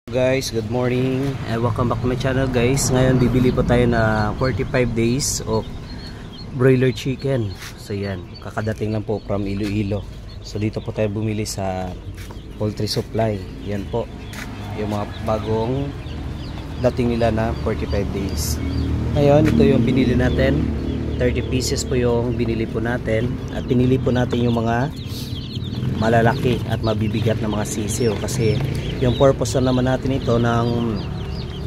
Guys, good morning and welcome back to my channel guys. Ngayon bibili po tayo na 45 days of broiler chicken. So yan, kakadating lang po from Iloilo. So dito po tayo bumili sa poultry supply. Yan po yung mga bagong dating nila na 45 days. Ngayon ito yung binili natin, 30 pieces po yung binili po natin. At pinili po natin yung mga malalaki at mabibigat na mga sisiyo, kasi yung purpose na naman natin ito ng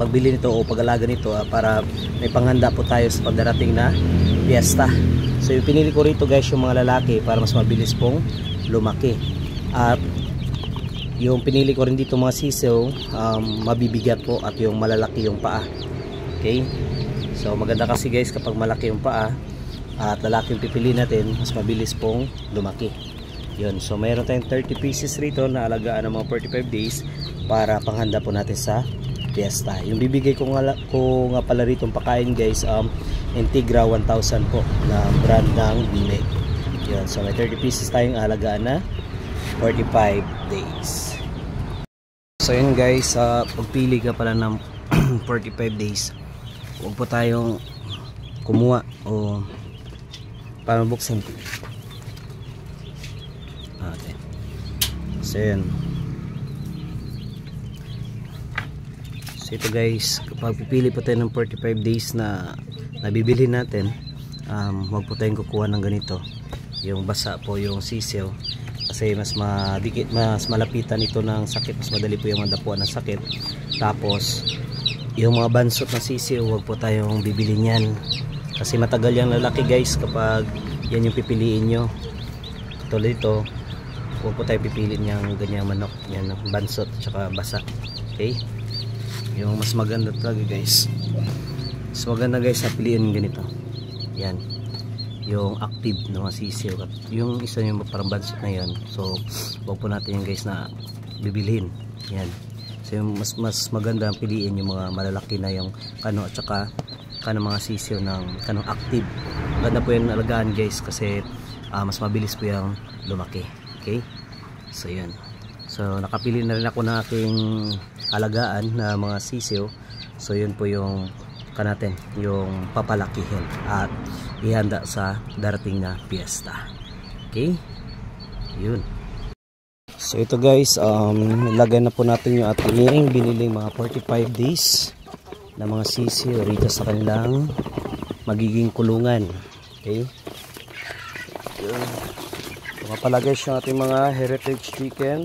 pagbili nito o pag-alaga nito para may panghanda po tayo sa pagdarating na fiesta. So yung pinili ko rito guys yung mga lalaki para mas mabilis pong lumaki, at yung pinili ko rin dito mga sisiyo mabibigat po at yung malalaki yung paa. Okay, so maganda kasi guys kapag malaki yung paa at lalaki yung pipili natin, mas mabilis pong lumaki. Yun, so mayroon tayong 30 pieces rito na alagaan ng mga 45 days para panghanda po natin sa fiesta. Yung bibigay ko nga pala rito pakain guys, Integra 1000 po na brand ng Bile. Yun, so may 30 pieces tayong alagaan na 45 days. So yun guys, pagpili ka pala ng 45 days, huwag po tayong kumuha o para buksan. Okay. So yun. So ito guys, kapag pipili po tayo ng 45 days na nabibili natin, huwag po tayong kukuha ng ganito, yung basa po yung sisiyo, kasi mas madikit, mas malapitan ito ng sakit, mas madali po yung madapuan ng sakit. Tapos yung mga bansot na sisiyo, huwag po tayong bibili niyan kasi matagal yung lalaki guys kapag yan yung pipiliin nyo. Tulad ito, huwag po tayo pipilin yung ganyang manok, yan, bansot tsaka basa. Okay, yung mas maganda talaga guys, mas maganda guys na piliin ganito, yan yung active na mga sisiyo. Yung isa yung parang bansot na yan, so huwag po natin yung guys na bibilhin yan. So yung mas maganda piliin yung mga malalaki na yung kano at saka kanang mga sisiyo ng kanong active. Maganda po yung alagaan guys kasi mas mabilis po yung lumaki. Okay, so yan. So nakapili na rin ako ng aking alagaan na mga sisiyo. So yun po yung kanatin, yung papalakihin at ihanda sa darating na fiesta. Okay, yun. So ito guys, ilagay na po natin yung ating biniling mga 45 days na mga sisiyo rito sa kanilang magiging kulungan. Okay, yun. Mapalagay siya natin mga heritage chicken.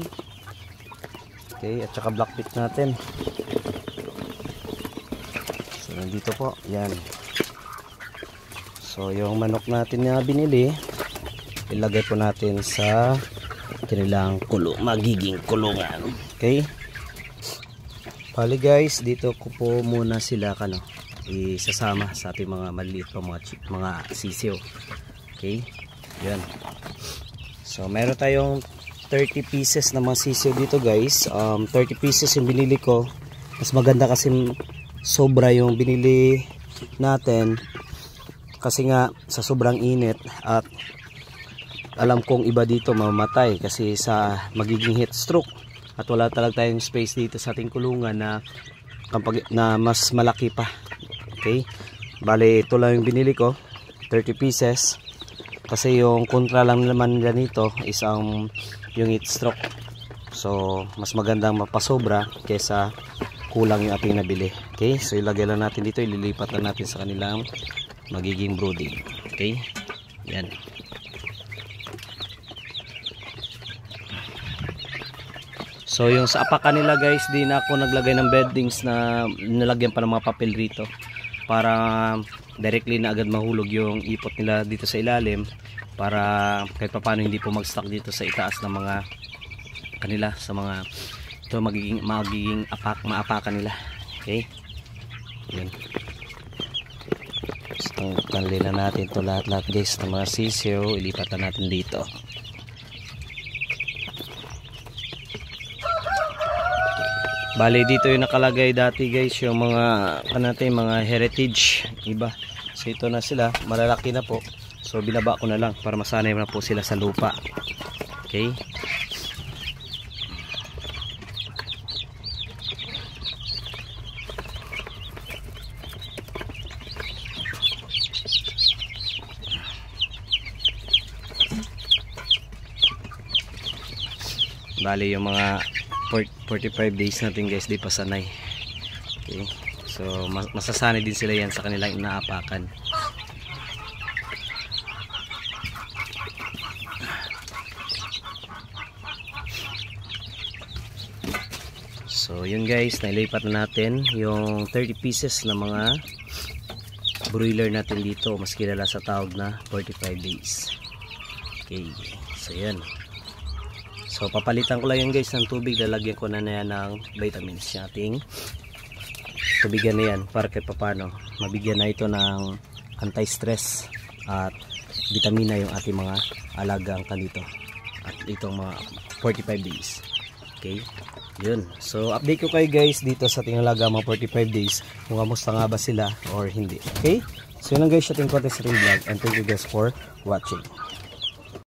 Okay, at saka black pit natin. So nandito po, yan. So yung manok natin na binili, ilagay po natin sa kanilang magiging kulungan. Okay, pali guys, dito ko po muna sila isasama sa ating mga maliit pa mga sisiyo. Okay, yan. So meron tayong 30 pieces na mga sisiyo dito guys. 30 pieces yung binili ko. Mas maganda kasi sobra yung binili natin, kasi nga sa sobrang init, at alam kong iba dito mamamatay kasi sa magiging heat stroke, at wala talaga tayong space dito sa ating kulungan na mas malaki pa. Okay, bali ito lang yung binili ko, 30 pieces. Kasi yung kontra lang naman ganito is yung heat stroke. So mas magandang mapasobra kaysa kulang yung ating nabili. Okay, so ilagay lang natin dito, ililipat lang natin sa kanilang magiging brooding. Okay, yan. So yung sa apakan nila guys, di na ako naglagay ng beddings na nilagyan pa ng mga papel rito para directly na agad mahulog yung ipot nila dito sa ilalim, para kahit paano hindi po mag-stuck dito sa itaas ng mga kanila, sa mga ito magiging maapakan nila. Okay, yun. So tanggalin na natin to lahat guys ng mga sisiyo, ilipat na natin dito. Bali dito yung nakalagay dati guys yung mga heritage iba. So ito na sila, malalaki na po. So binaba ko na lang para masanay na po sila sa lupa. Okay. Bali yung mga 45 days natin guys, di pa sanay. Okay. So masasanay din sila yan sa kanilang inaapakan. So yun guys, nailipat na natin yung 30 pieces na mga broiler natin dito, mas kilala sa tawag na 45 days. Okay, so yan. So papalitan ko lang yan guys ng tubig, lalagyan ko na yan ng vitamins yung ating tubigan na yan para kahit papano mabigyan na ito ng anti-stress at vitamina yung ating mga alagang kanito at itong mga 45 days. Okay, yun. So update ko kayo guys dito sa ating alaga mga 45 days kung kamusta nga ba sila or hindi. Okay, so yun lang guys, ating content sa ating vlog, and thank you guys for watching.